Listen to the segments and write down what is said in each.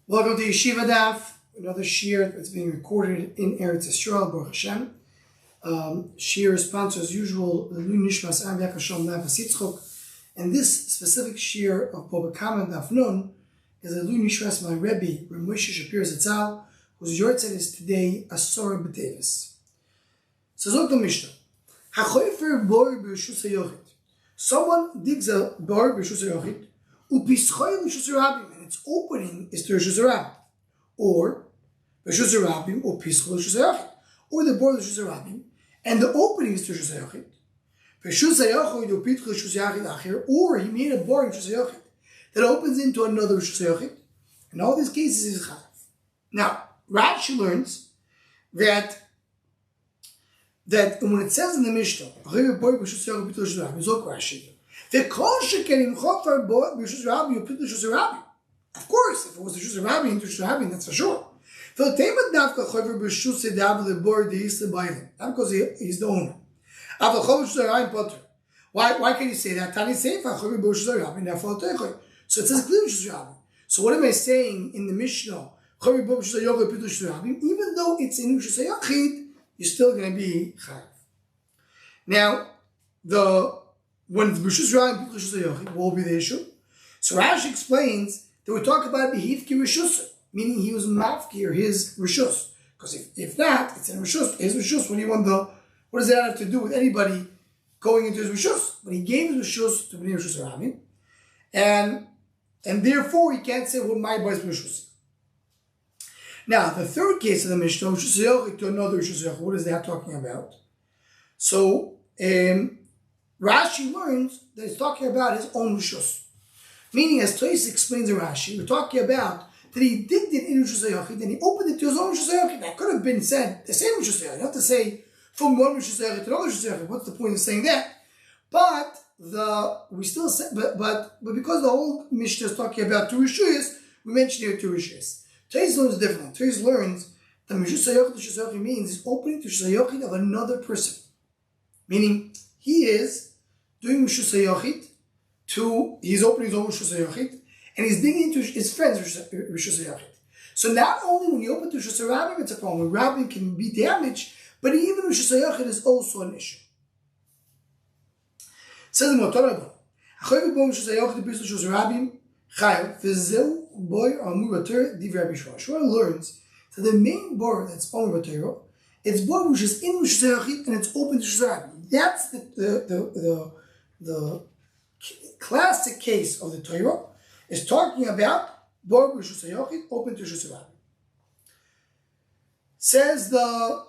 Welcome to Yeshiva Daf, another shir that's being recorded in Eretz Yisrael, Baruch Hashem. Shir is sponsored as usual, the Lu Nishmas Av Yakashom Navas Yitzchok, and this specific shir of Bava Daf Nun is a Lu Nishmas my Rebbe, Reb Moshe Shapir Zatzal, whose yortzeit is today Asora B'Tevis. So Zog the Mishnah, HaChoifer Bor B'Rishus HaYochid. Someone digs a Bor B'Rishus HaYochid, U'Pischoy L'Rishus HaRabim, and its opening is to Rishus HaRabim, or Rishus HaRabim, or Pischoy L'Rishus HaYochid, or the Bor L'Rishus HaRabim, and the opening is to Rishus HaYochid, Rishus HaYochid, or Pitchoy L'Rishus HaYochid Acher, or he made a Bor in Rishus HaYochid that opens into another Rishus HaYochid. In all these cases, is Chayav. Now, Rashi learns that when it says in the Mishnah, of course, if it was the Rishus HaRabim into Rishus HaRabim, that's for sure. Not because he's the owner. Why can you say that? So it says clearly Rishus HaRabim. So what am I saying in the Mishnah? Even though it's in Rishus HaYochid, you're still going to be Chayav. Now, when Rishus HaRabim Rishus HaYochid, what will be the issue? So Rashi explains that we talk about Behivki Rishus, meaning he was mafkir his Rishus. Because if not, it's in Rishus. His Rishus, what does that have to do with anybody going into his Rishus? But he gave his Rishus to Bnei Rishus HaRabim, and therefore he can't say, well, my boy's Rishus. Now, the third case of the Mishnah, Rishus HaYochid to another Rishus HaYochid, what is that talking about? So, Rashi learns that it's talking about his own Rishus. Meaning, as Toys explains in Rashi, we're talking about that he digged it in Rishus HaYochid and he opened it to his own Rishus HaYochid. That could have been said, the same Rishus HaYochid. You have to say, from one Rishus HaYochid to another Rishus HaYochid. What's the point of saying that? But because the whole Mishnah is talking about two Rishus, we mentioned here two Rishus. Toys learns differently. Toys learns that Rishus HaYochid to Rishus HaYochid means he's opening to Rishus HaYochid of another person. Meaning, he is doing Rishus HaYochid he's opening his own Rishus HaYochid, and he's digging into his friend's Rishus HaYochid. So not only when you open to Rishus HaRabim, it's a problem. Rabim can be damaged, but even Rishus HaYochid is also an issue. Says the Motorah, Achoy B'Bom Rishus HaYochid Rishus HaRabim Chayav V'Zeu Boy Amur Bater Div Rabbi Shmuel. Shmuel learns that the main bor that's Amur Bater, it's bor which is in Rishus HaYochid and it's open to Rishus HaRabim. That's the classic case of the Torah is talking about bor Rishus HaYochid open to Rishus HaRabim. Says the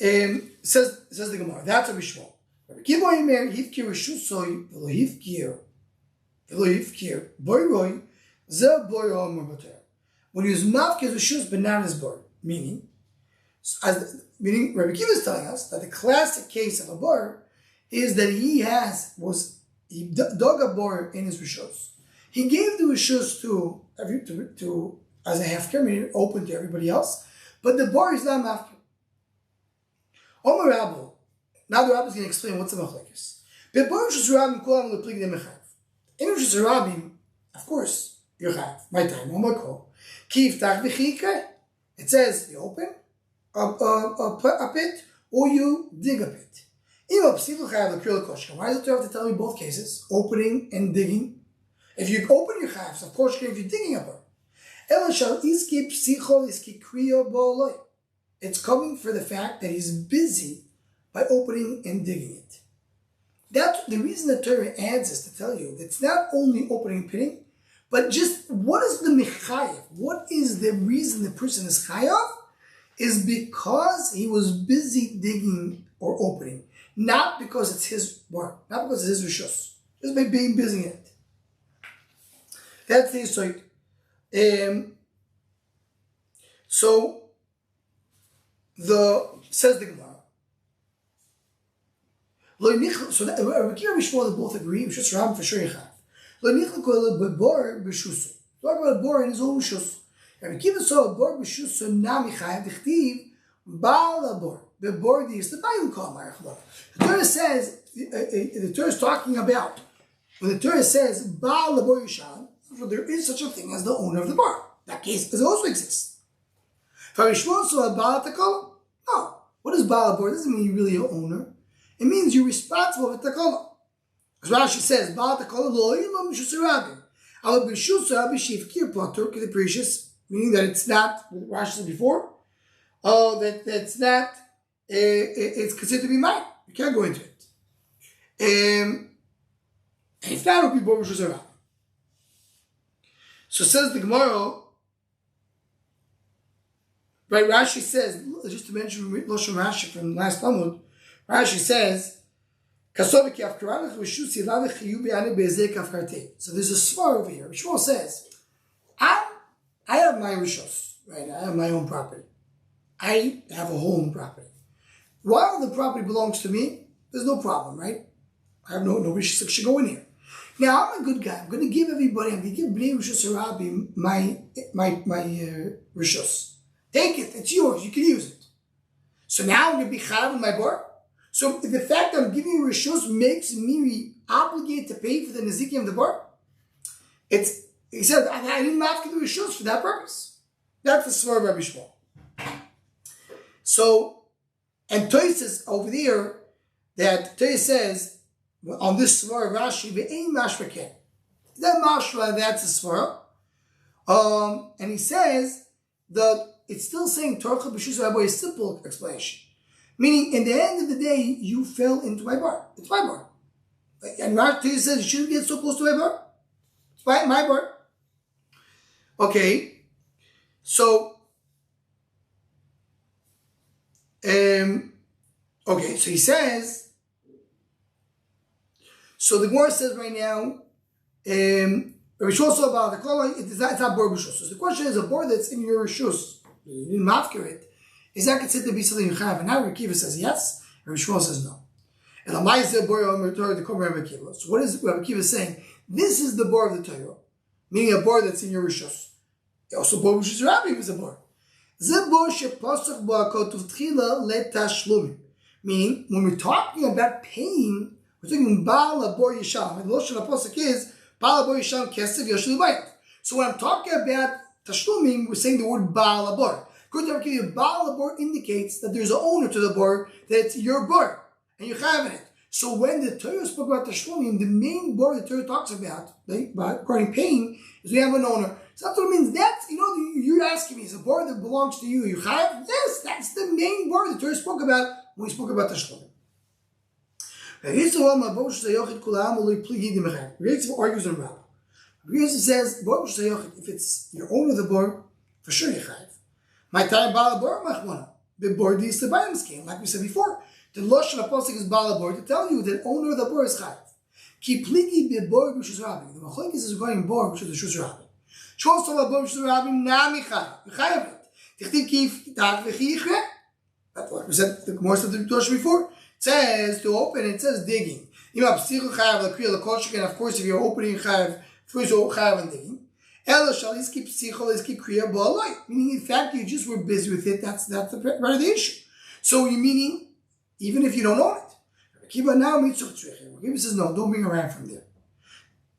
Gemara. That's a Bishmol. When he was mafkir Rishus, but not his bor, meaning Rabbi Kiva is telling us that the classic case of a bor is that he dug a bor in his Rishus. He gave the Rishus to as a half-care, meaning open to everybody else, but the bor is not mafkir. Omer Rabbi, now the Rabbi is going to explain what's the machlekes. In Rishus HaRabim, of course, you're chayav. My time, on my call. It says you open a pit or you dig a pit. Why does the Torah have to tell me both cases, opening and digging? If you open your chayav, of course, if you're digging a bor. It's coming for the fact that he's busy by opening and digging it. That's the reason the Torah adds this to tell you that it's not only opening and pitting, but just what is the mechayev? What is the reason the person is chayav? Is because he was busy digging or opening, not because it's his work, not because it's his rishus, just by being busy in it. That's the insight. Says the Gemara. So Rabbi Kiva and Shmuel both agree. Rishus HaRabim for sure yechav. Lo nichlu kol bor b'shuso. Talk about a bor in his own rishus. Rabbi Kiva saw a bor b'shuso nami chayav dichtiv ba'al habor. The bor is the bayim kol marachla. The Torah says the Torah is talking about when the Torah says ba'al habor yishan. So there is such a thing as the owner of the bor. That case does also exist. For Yeshua, so a Baal Takala? No. What is Baal Bor? It doesn't mean you're really an owner. It means you're responsible for Takala. As Rashi says, Baal Takala lo yilom Mishus Rabbi. Al Bishus Rabbi Shivkir Potter Kedeprecious, meaning that it's not, what Rashi said before, that's not, it's considered to be mine. You can't go into it. And if not, it would be Bor Mishus Rabbi. So says the Gemara, right? Rashi says, just to mention Loshem Rashi from last Talmud, Rashi says, so there's a svar over here. Shmuel says, I have my rishos, right? I have my own property. I have a home property. While the property belongs to me, there's no problem, right? I have no rishos should go in here. Now, I'm a good guy. I'm going to give everybody, I'm going to give Bnei Rishos Harabi my rishos. Take it. It's yours. You can use it. So now I'm going to be chayav in my bar. So the fact that I'm giving you rishos makes me obligated to pay for the nezikim of the bar. He said, I didn't have to do rishos for that purpose. That's the svar of Rabbi Shmuel. So, and Toy says over there that Toy says on this svar of Rashi, ve'ein mashra ken. That mashra, that's a svar. And he says that it's still saying Torah b'shus rabbi, a simple explanation. Meaning, in the end of the day, you fell into my bar. It's my bar. And Rashi says you shouldn't get so close to my bar. It's my bar. Okay. So, so he says, so the Gemara says right now, it's not bar b'shus. So the question is, a bar that's in your rishus, you didn't mafkir it, is that considered to be something you have? And now Rabbi Kiva says yes, and Rabbi Shmuel says no. And so what is Rabbi Kiva saying? This is the bar of the Torah, meaning a bar that's in your rishus. Also, bar b'shus Rabbi is a bar. Meaning, when we're talking about paying, we're talking Baal Abor Yisham. And the Lashon HaPosuk is Baal Abor Yisham Kesef Yoshel Bayit. So when I'm talking about Tashlumim, we're saying the word Baal Abor. Good to give you Baal Abor indicates that there's an owner to the bar, that it's your bar, and you're having it. So when the Torah spoke about Tashlumim, the main bar the Torah talks about regarding paying, is we have an owner. So that's what it means. That's, you're asking me, is a bar that belongs to you, you have? Yes, that's the main bar the Torah spoke about when we spoke about Tashlumim. Rizva argues on Rabbah. Rizva says, if it's your owner of the bar, for sure you chayiv. My time Baal Bor Machmona. The bar is the Bayam scheme, like we said before. The Lashon HaPosuk is Baal Bor to tell you that owner of the bar is chayiv. Ki pligi be bar b'shus Rabbi. The machlokes is regarding bar b'shus Rabbi. Shos of bar b'shus Rabbi nami chayiv. You chayiv it. Tichtiv kif tak v'chi yichre. That's what we said. The Gemara said the Torah before. It says to open. It says digging. You have psichu chayiv l'kriya l'koshik, and of course if you're opening chayiv, first you're chayiv and digging. Meaning, in fact, you just were busy with it. That's the part of the issue. So, you meaning, even if you don't own it. Kiva now Kiva says, no, don't bring around from there.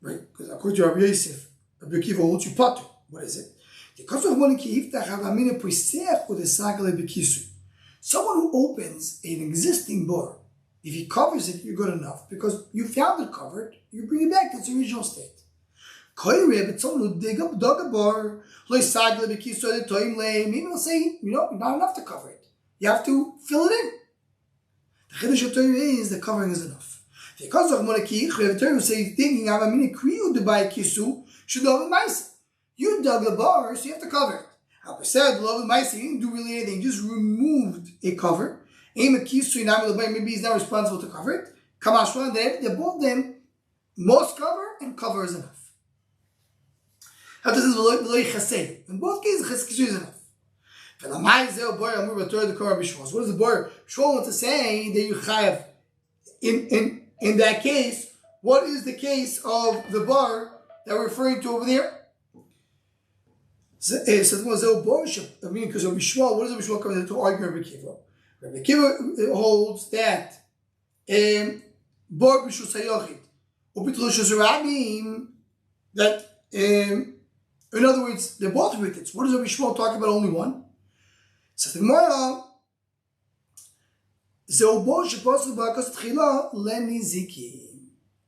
Right? Because according to Rabbi Yosef, Rabbi Kiva holds you potter. What is it? Someone who opens an existing bar, if he covers it, you're good enough. Because you found it covered, you bring it back to its original state. But someone who dug a bar, maybe will say, not enough to cover it. You have to fill it in. The Chiddush of Torah is the covering is enough. The Torah will say, thinking, you dug the bar, so you have to cover it. You didn't do really anything, you just removed a cover. Maybe he's not responsible to cover it. They're both them, most cover and cover is enough. In both cases, chesed is enough. What does the bar Shmuel want to say that you chayav? In that case, what is the case of the bar that we're referring to over there? Because Rabbi Shmuel, what does Rabbi Shmuel come to argue Rabbi Kiva? Rabbi Kiva holds that bar b'shus hayochid, ubitl shus rabim, that In other words, they're both wickets. What does Rabbi Shmuel talk about? Only one. So the Gemara,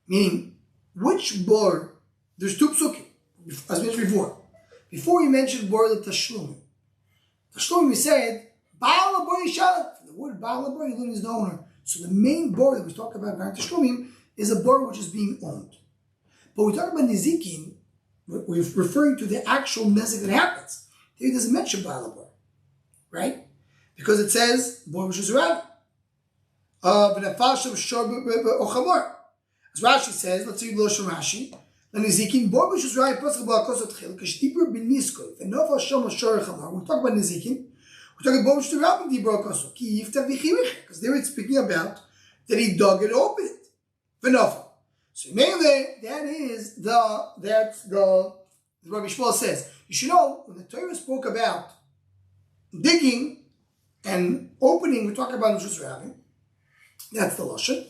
meaning, which bor? There's two psukim, as mentioned before. Before he mentioned bor the tashlumim. Tashlumim, he said, Baal bor yishalat. The word Baal bor, you learn is the owner. So the main bor that we talk about in tashlumim is a bor which is being owned. But we talk about nizikin, we're referring to the actual nezek that happens. Here it doesn't mention Baal bor, right? Because it says bor which is rabbi. As Rashi says, let's read Loshem Rashi. Nizikin bor which is rabbi pasuk ba'akosot chil k'shtibur b'niskoy v'nofal shom shor chamar. We talk about nizikin. We talk about bor which is rabbi dibur akosot ki yiftach v'chirich, because there it's speaking about that he dug it, opened it v'nofal. So mainly that's the Rabbi Shmuel says. You should know when the Torah spoke about digging and opening, we talk about Rishus Rabbi. That's the lashon,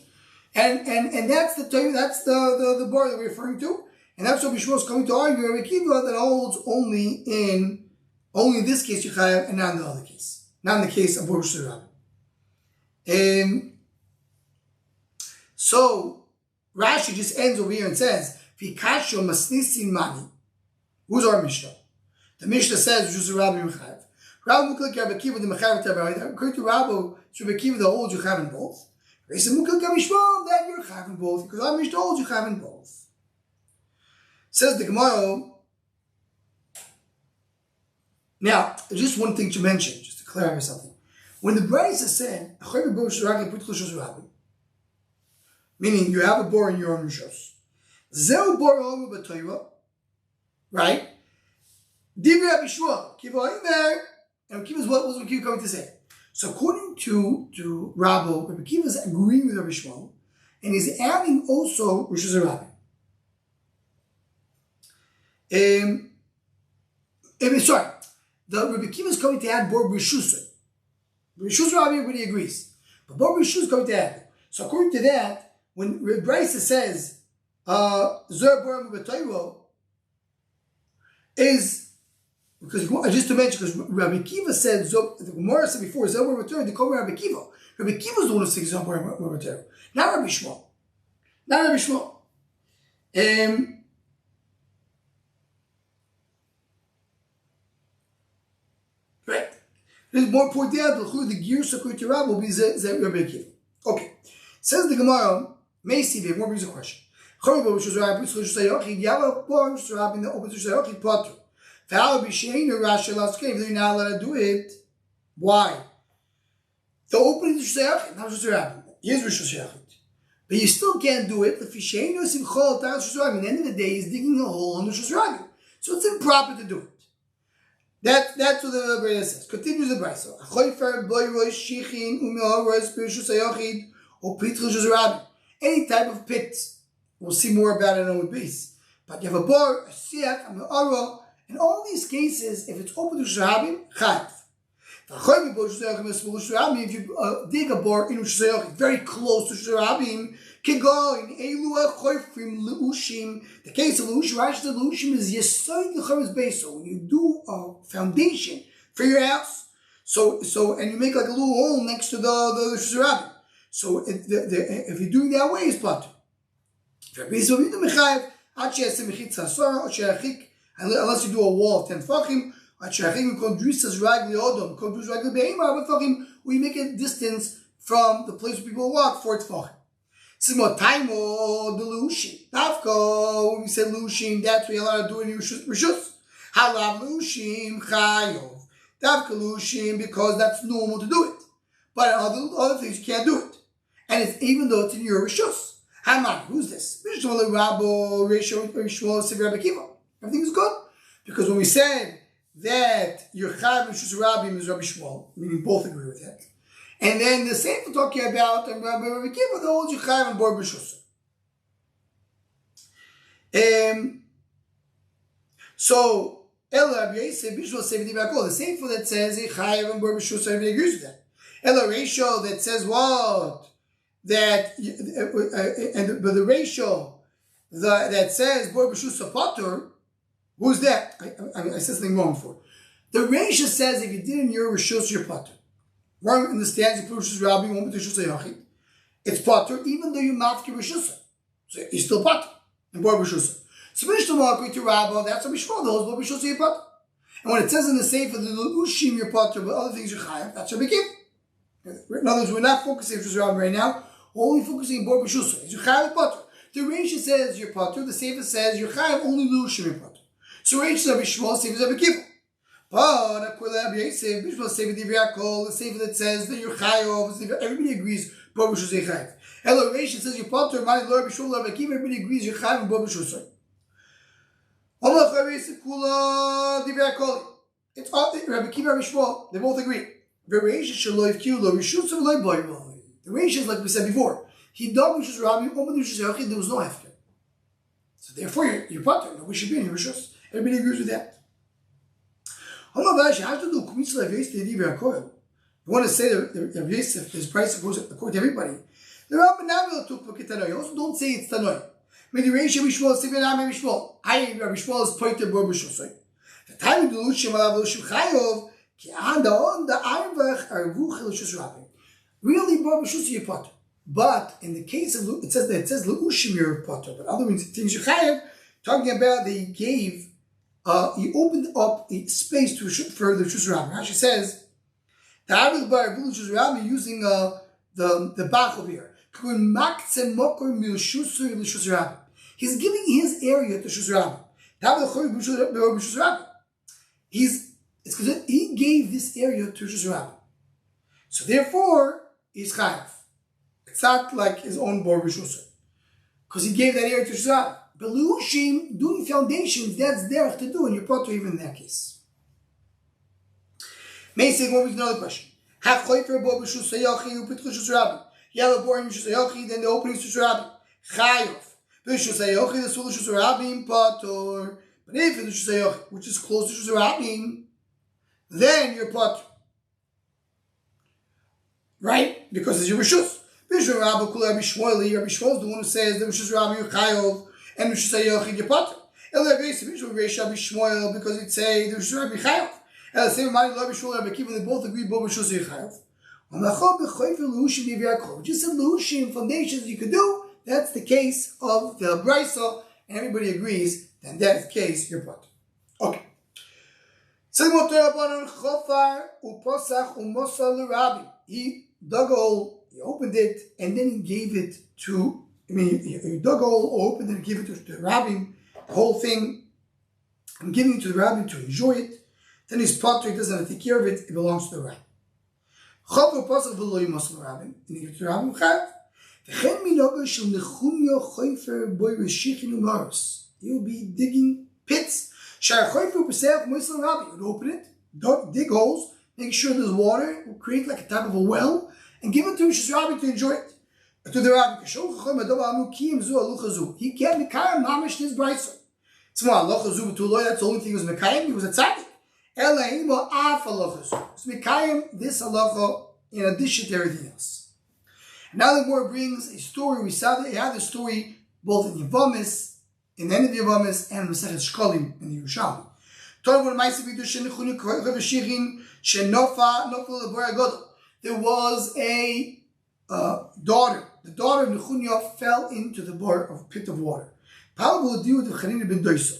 and that's the Torah. That's the bar that we're referring to, and that's what Rabbi Shmuel is coming to argue. Rabbi Kiva that holds only in this case you have, and not in the other case, not in the case of Rishus Rabbi. So Rashi just ends over here and says, "Vikasho masnisin mani." Who's our Mishnah? The Mishnah says, "Rishus Rabbi Mechayev." Rabbi Muklik Rabbi Kiva the Mechayev Tabarayim. According to Rabbi, it's Rabbi Kiva the holds you have in both. Rabbi Muklik Rabbi Shmuel that you're having both because our Mishnah holds you have in both. Says the Gemara. Now, just one thing to mention, just to clarify something. When the Brisa said, meaning you have a bor in your own rishos. Zeu bor omer b'Torah, right? Divrei Rabbi Shmuel, Kiva in there, and Kiva's what was Kiva coming to say? So according to Rabbi Kiva is agreeing with Rabbi Shmuel, and he's adding also Rishus Rabbi. Sorry, the Rabbi Kiva is coming to add bor Rishus. Rishus Rabbi everybody agrees, but bor Rishus is coming to add. So according to that, when Brisa says Zer bor b'Torah is because just to mention because Rabbi Kiva said the Gemara said before Zer bor b'Torah they call Rabbi Kiva. Rabbi Kiva is the one who says Zer bor b'Torah, not Rabbi Shmuel. Not Rabbi Shmuel. Right. There's more point out the gear according to Rabbi will be Zer Rabbi Kiva. Okay. Says the Gemara. Macy, we have more brings a question. You have a bar which is rabbi in the open to Shayachid Potter. You're not allowed to do it. Why? The opening to Shayachid, not just rabbi. Here's Rishus Shayachid. But you still can't do it. At the end of the day, he's digging a hole on the Rishus Rabbi. So it's improper to do it. That's what the Brisa says. Continues the Brisa. Any type of pit. We'll see more about it on the base. But you have a bar, a siach, a me'ara. In all these cases, if it's open to Shurabim, chayav. If you dig a bar in Shurabim, very close to Shurabim, the case of Leushim, Rashi said Leushim is Yesoid L'chametz base. So when you do a foundation for your house, and you make like a little hole next to the Shurabim. So if you're doing that way, it's patur. Unless you do a wall of 10 fachim, or you make a distance from the place where people walk for 4 fachim. This is more time or the Lushim. Dafko, when we said Lushim, that's what you're allowed to do in Rishus. Halav Lushim Chayov. Dafka Lushim, because that's normal to do it. But other things you can't do it. And it's even though it's in your Rishus. Haman, who's this? Everything is good. Because when we said that your Chayav Rishus Rabbim is Rabbi Shmuel, meaning both agree with that. And then the same we're talking about and Rabbi Kiva, the old Chayav and Bor Rishus. So Ella Rabbi Yosef Bishul Sevdi Bakol, the same for that says Chayav and Bor Rishus, everybody agrees with that. Ella ratio that says what? That but the ratio that says Bor B'Shus Patur, Who's that? I said something wrong before. The Reisha says if you did in your Rishus, you're Pater. One understands the Rishus Rabbi, one with Rishus Yachid. It's Pater, even though you mafki Rishus. So you're still Pater. And Bar Rishus. So Mishnah Makri to Rabbi, that's how Mishma knows Bar Rishus you're Pater. And when it says in the Sefer, the Ushim you're Pater, but other things you're Chayav, that's how we keep. In other words, we're not focusing on Rishus Rabbi right now. We're only focusing on Bar Rishus. It's your Chayav Pater. The Reisha says you're Pater, the Sefer says you're Chayav, only the Ushim you're Pater. So Reisha says Bishma, Sefer says B'kippur. But Bishma Sefer Divrei Hakol, the Sefer that says that you're Chayav, everybody agrees Bar Rishus you're Chayav. Hello, Reisha says you're Pater, Mani Lord Bishma Lord B'kippur, everybody agrees you're Chayav and Bar Rishus. Allah Chayav Kula Divrei Hakol. It's Rabbi Kiva and Shmuel, they both agree. The Reisha is like we said before. He dug Rishus Rabbi, Omen Rishus Yachid, there was no hefker. So therefore, you're Pater. No, we should be in your Rishus. Everybody agrees with that. You want to say that Rabbi Yosef, his price according to everybody. The Rabbi Navil took Pakitanoy. Also, don't say it's Tanoy. Maybe Reisha Bishmuel, Sivin Ami Bishmuel. I, Rabbi Shmuel, is Pater Bar Rishus. The time of the Lushim Alav Lushim Chayov, Ki Anda on the Arvach Arvuch Rishus Rabbi. Really, Bar Rishus you're Pater. But in the case of it says Lushim you're Pater, but other things you Chayav, talking about that he opened up a space for the Rishus Rabbi. Rashi says the Arvach Bar Rishus Rabbi using the Bach over here. He's giving his area to Rishus Rabbi. It's because he gave this area to Rishus Rabbi. So therefore, he's Chayav. It's not like his own Bar Rishus. Because he gave that area to Rishus Rabbi. But Lushim, doing foundations, that's there to do, and you're Pater even in that case. May say one week another question. Have Choyfer Bar Rishus Yachi who put Rishus Rabbi. You have a Bar Rishus Yachi, then the opening is Rishus Rabbi. Chayav. Rishus Yachi, the Sul Rishus Rabbi, Pater. But if it's Rishus Yachi, which is close to Rishus Rabbi, then you're Pater. Right? Because it's your Rishus. Rishus Rabbi Kula Rabbi Shmuel is the one who says that Rishus Rabbi you're Chayav and Rishus Yachi you're Pater. Rishus Shmuel because it say the Rishus Rabbi Chayav. And the same amount of Rabbi Shmuel Rabbi Kiva, they both agree both Rishus you're Chayav. Just said Lushim foundations you could do. That's the case of the Brisa, and everybody agrees. Then that's the case you're Pater. Okay. He dug a hole, he opened it, and then he gave it to, he dug a hole, opened it, and gave it to the rabbi, the whole thing. I'm giving it to the rabbi to enjoy it. Then his Pater, he doesn't have to take care of it, it belongs to the rabbi. And he gives it to the rabbi, you'll be digging pits. You would open it, dig holes, make sure there's water, will create like a type of a well, and give it to Rishus Rabbi to enjoy it. To the Rabbi, he can't Mekayim Mamish his Brisa. That's the only thing he was Mekayim, he was a tzaddik. So Mekayim this halacha in addition to everything else. Now the Gemara brings a story. We saw that he had the story both in Yevamis, in the end of the Yevamis, and Masechet Shkolim in the Yerushalmi. There was a daughter. The daughter of Nechunya fell into the pit of water. They want to talk to Chanina ben Doisa.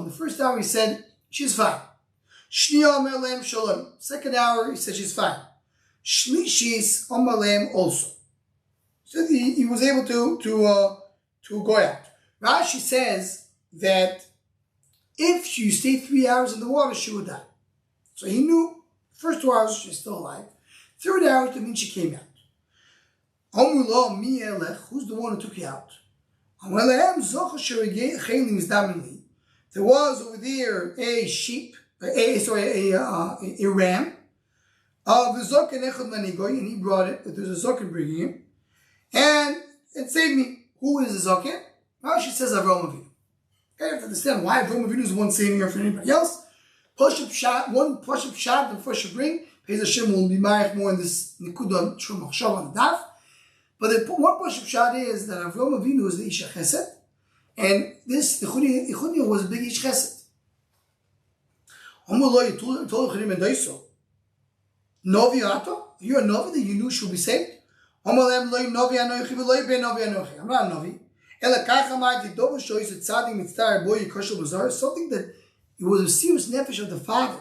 The first hour he said, she's fine. Second hour he said, she's fine. Shlishis Amalem also. So he was able to go out. Rashi says that if she stayed 3 hours in the water, she would die. So he knew first 2 hours she's still alive. Third hour, that means she came out. Who's the one who took you out? There was over there a sheep, a ram. And he brought it. There's a zokin bringing him. And it saved me. Who is the zokin? Rashi says Avraham Avinu. You have to understand why Avraham Avinu is the one saving her for anybody else. Push-up shot, one push-up shot, the first you bring. Pays Hashem will be married more in this Nikudah Shum Machshav on the daf. But the one push-up shot is that Avraham Avinu is the Isha Chesed. And this, the Ichunia was a big ish chesed. Novi ato? You're a Novi that you knew should be saved? I'm not a Novi. Something that it was a serious nefesh of the father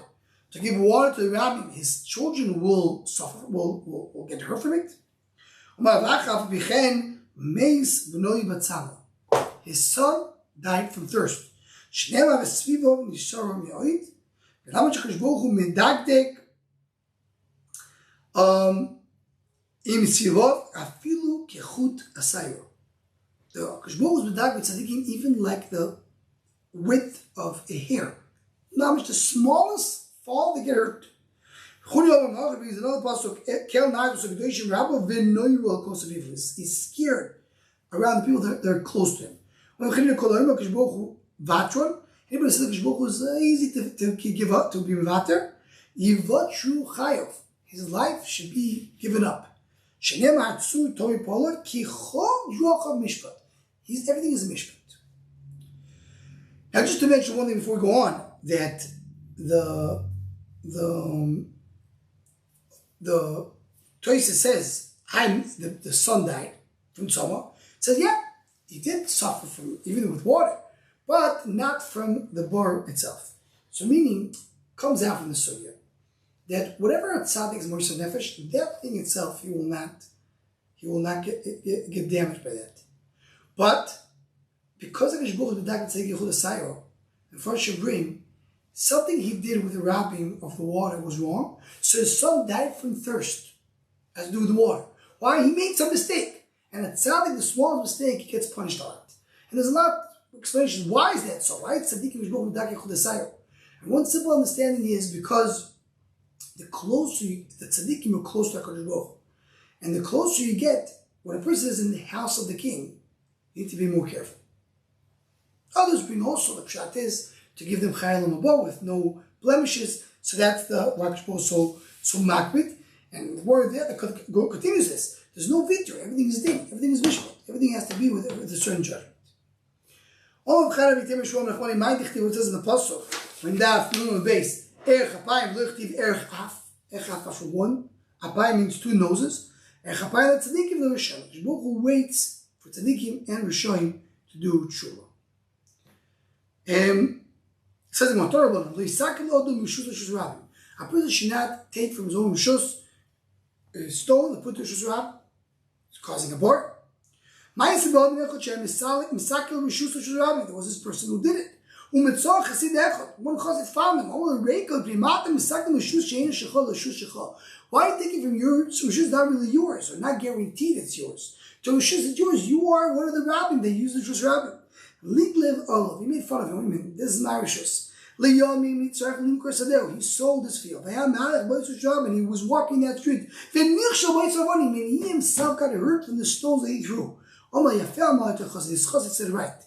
to give water to the rabbi. His children will suffer, will get hurt from it. His son died from thirst. The Kishbog was medag with tzaddikim even like the width of a hair. Not much the smallest fall they get hurt. Because another pasuk, he's scared around the people that are close to him. Anybody says the Kishbog was easy to give up, to be mevater. Yivatru chayov. His life should be given up. Everything is a mishpat. Now, just to mention one thing before we go on, that the Toysa says, the son died from Tzoma. It says, yeah, he did suffer from, even with water, but not from the bar itself. So meaning, comes out from the sugya that whatever a tzaddik is morsel nefesh, that thing itself, he will not get damaged by that. But because of Hashbuch the Dak Tzaddik Yechud Asayro, the first should bring something he did with the wrapping of the water was wrong. So his son died from thirst, has to do with the water. Why? He made some mistake, and a tzaddik, the smallest mistake, he gets punished on it. And there's a lot of explanations. Why is that so? Why tzaddik Hashbuch the Dak Yechud Asayro? And one simple understanding is because the closer the tzaddikim are close to HaKadosh Baruch Hu. And the closer you get, when a person is in the house of the king, you need to be more careful. Others bring also, the pshat is to give them chayalim above with no blemishes. So that's the why HaKadosh Baruch Hu so makbid. And the word there, the continues this. There's no victory. Everything is din. Everything is mishpat. Everything has to be with a certain judgment. All of Charav Yitem Yishwam Nachmani Ma'adichti, what it says in the pasuk, when daf nun base. Erech Apayim Luchtiv Erech Af. Erech Af for one. Apayim means two noses. Erech Apayim the tzaddikim the Rishon. Baruch Hu waits for tzaddikim and Rishonim to do tshuva. It says in Torah, a person should not take from his own rishus a stone and put to rishus rabbi. It's causing a bar. There was this person who did it. One chassid found him. Why are you taking from yours? Rishus is not really yours, or not guaranteed it's yours. So Rishus is yours. You are one of the rabbis. They use the Rishus rabbi. Liglev Olav. He made fun of him. What do you mean? This is my Rishus. He sold his field. And he was walking that street. He himself got hurt from the stones that he threw. This chassid said right.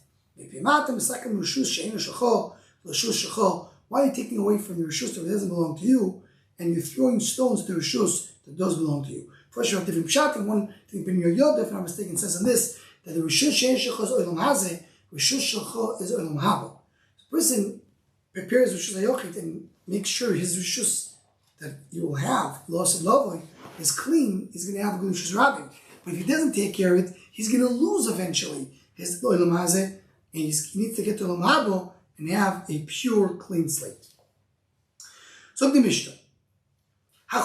Why are you taking away from your rishus that doesn't belong to you, and you're throwing stones to the rishus that does belong to you? First, you have different pshat, and one thing in your yod, if I'm not mistaken, says on this that the rishus she'en shecha is olam hazeh, rishus shecha is olam haba. The person prepares rishus hayochit and makes sure his rishus that you will have, loss of lovely, is clean. He's going to have a good rishus rabbi. But if he doesn't take care of it, he's going to lose eventually his olam hazeh. And he needs to get to Olam Haba and have a pure, clean slate. So the Mishnah. A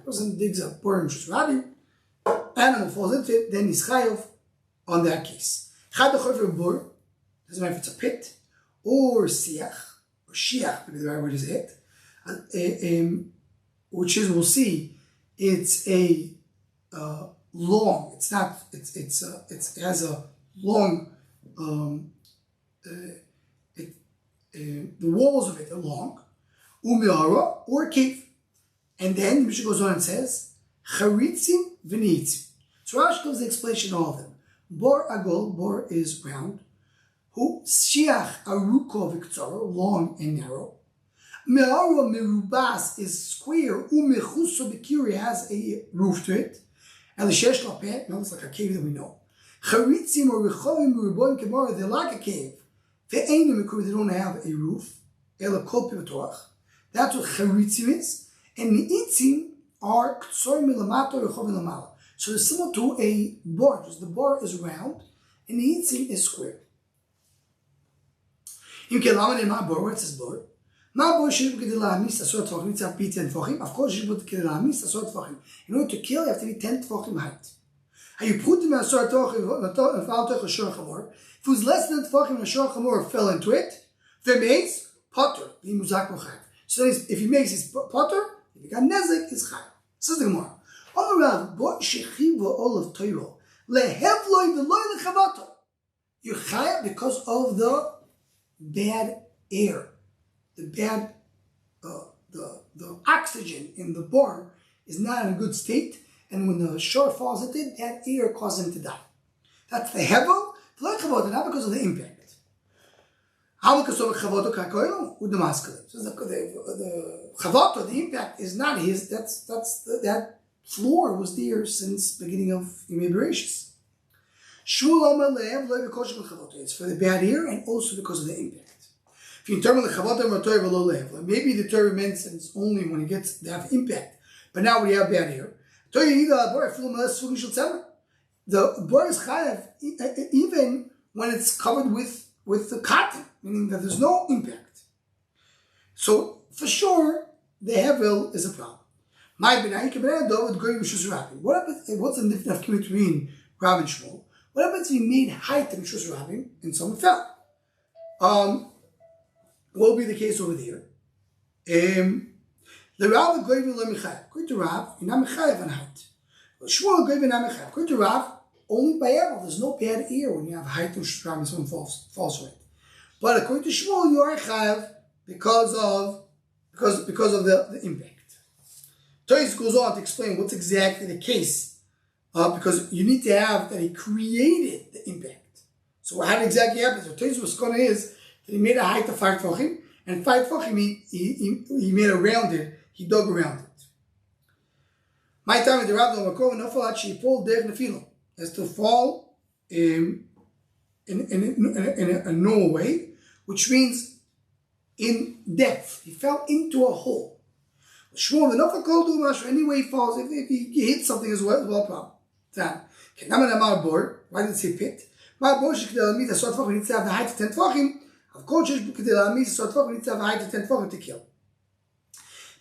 person digs a bur in Rishus Rabbi, animal falls into it, then he's chayav on that case. Doesn't matter if it's a pit, or siach, or shiach, maybe the right word is it, which is, we'll see, it's a long, it's not, it has a long, the walls of it are long, umiara, or a cave. And then the Mishnah goes on and says, charitzim v'nitzim. So Rashi gives the explanation of all of them. Bor agol, bor is round. Hu shiach aruko v'ktzara, long and narrow. Me'ara merubas is square, umechuso b'kiri has a roof to it. And the shesh lapeh, no, it's like a cave that we know. Charitzim or Rechovim Ruboim Kemara, they're like a cave. They don't have a roof. That's what charitzim is. And ni'itzim are ktsorim milamato rechovim lamala. So it's similar to a bar. Just the bar is round and ni'itzim is square. You can laman in my bar. What's this bar? My bar should be kedelamis asot tvachim. It's a be 10 tvachim. Of course, you should be kedelamis asot tvachim. In order to kill, you have to be 10 tvachim height. And you put them in asot tvachim. If it was less than tvachim and a shor chamor fell into it, if it makes potter, he muzak mochayev. So if he makes his potter, if he got nezek, he's chayev. This is the Gemara. All around, bo shechiva olav toiro lehevloi v'loi lechavato. You're chayev because of the bad air, the bad the oxygen in the barn is not in a good state, and when the shor falls into it, that air causes him to die. That's the hevel. Not because of the impact. How because of the with the masculine. So the chavato, the impact is not his. That floor was there since beginning of Yemei Bereshis. It's for the bad air and also because of the impact. If you determine the chavato, maybe the Torah mentions only when it gets to have impact, but now we have bad air. The bar is chayav even when it's covered with the cotton, meaning that there's no impact. So for sure, the hevel is a problem. What happens? What's the difference between Rav and Shmuel? What happens if he made height in Shus Rabim and someone fell? What will be the case over there? The Rav goyim lo mechayev. According to Rav, you're not mechayev on height. Shmuel goyim not mechayev. According to Rav, only by error. There's no bad air when you have height and shram and someone falls right. But according to Shmuel, you are chayav because of the impact. Toys goes on to explain what's exactly the case, because you need to have that he created the impact. So how exactly happens? So Toys was going is that he made a height of 5 tefachim, and 5 tefachim he made around it. He dug around it. My time at the Rav Makov and Nafal actually pulled der nefilo. Has to fall in a normal way, which means in depth. He fell into a hole. Shmuel, the Nafal called to him, anyway he falls, if he hits something as well, problem. Why did it say pit? My boy should needs to have the height of 10 tvachim. Of course, needs to have the height of 10 tvachim to kill.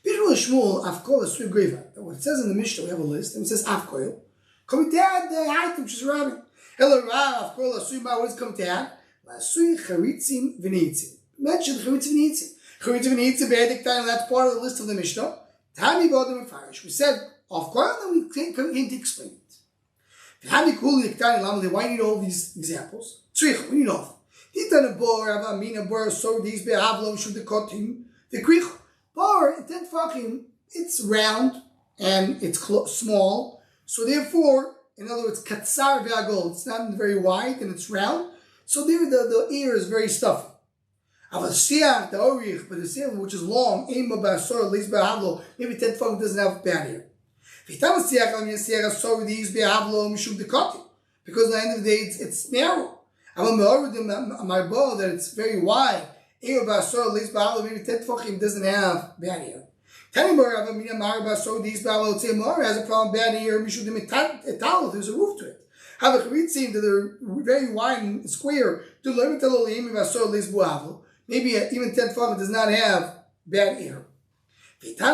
Bishul Shmuel, Afkol is sweet graver. What it says in the Mishnah, we have a list, and it says Afkol. Come to add the item, which is Rabbi. Hello, Rav, Afkol, Asui, what is come to add? Asui, Charitzim, V'nitzim. Mention Charitzim, V'nitzim. Charitzim, V'nitzim, Be'edik time, that's part of the list of the Mishnah. Tami, Bodam, and Farish. We said Afkol, and then we came to explain it. Tami, Kuli, Diktani, Lamali, why need all these examples? Tzrich, we need all of them. Hitan, a bor, Avamina, bor, so these Be'avlom, Shudakotim, the Krich. Bar, in 10 tefachim, it's round and it's small. So therefore, in other words, katsar ve'agol, it's not very wide and it's round. So there the ear is very stuffy. Avasiach, the orich, but the seal which is long, ema ba'asor, at least ba'avlo, maybe 10 tefachim doesn't have bad ear. Because at the end of the day, it's narrow. My bow that it's very wide. Maybe 10 tefachim doesn't have bad ear. Has a problem bad ear. There's a roof to it. Have a charitzim that are very wide and square. Maybe even 10 tefachim does not have bad ear. Because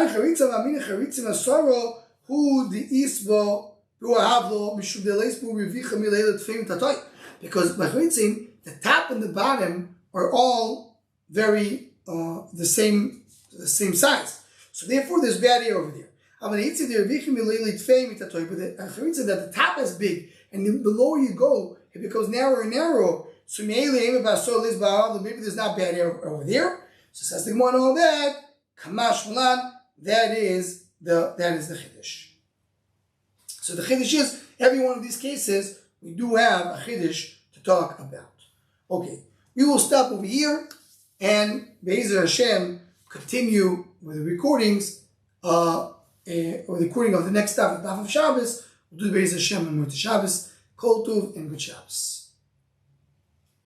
by charitzim, the top and the bottom are all very the same size. So therefore there's bad air over there. But the that the top is big and the lower you go, it becomes narrower and narrower. So maybe there's not bad air over there. So says the Gemara all that. Kamash Mulan, that is the Chiddush. So the Chiddush is every one of these cases we do have a Chiddush to talk about. Okay, we will stop over here. And Be'ezer Hashem continue with the recordings, or the recording of the next stuff at Bava of Shabbos. We'll do Be'ezer Hashem and Moed Shabbos. Kol Tuv and good Shabbos.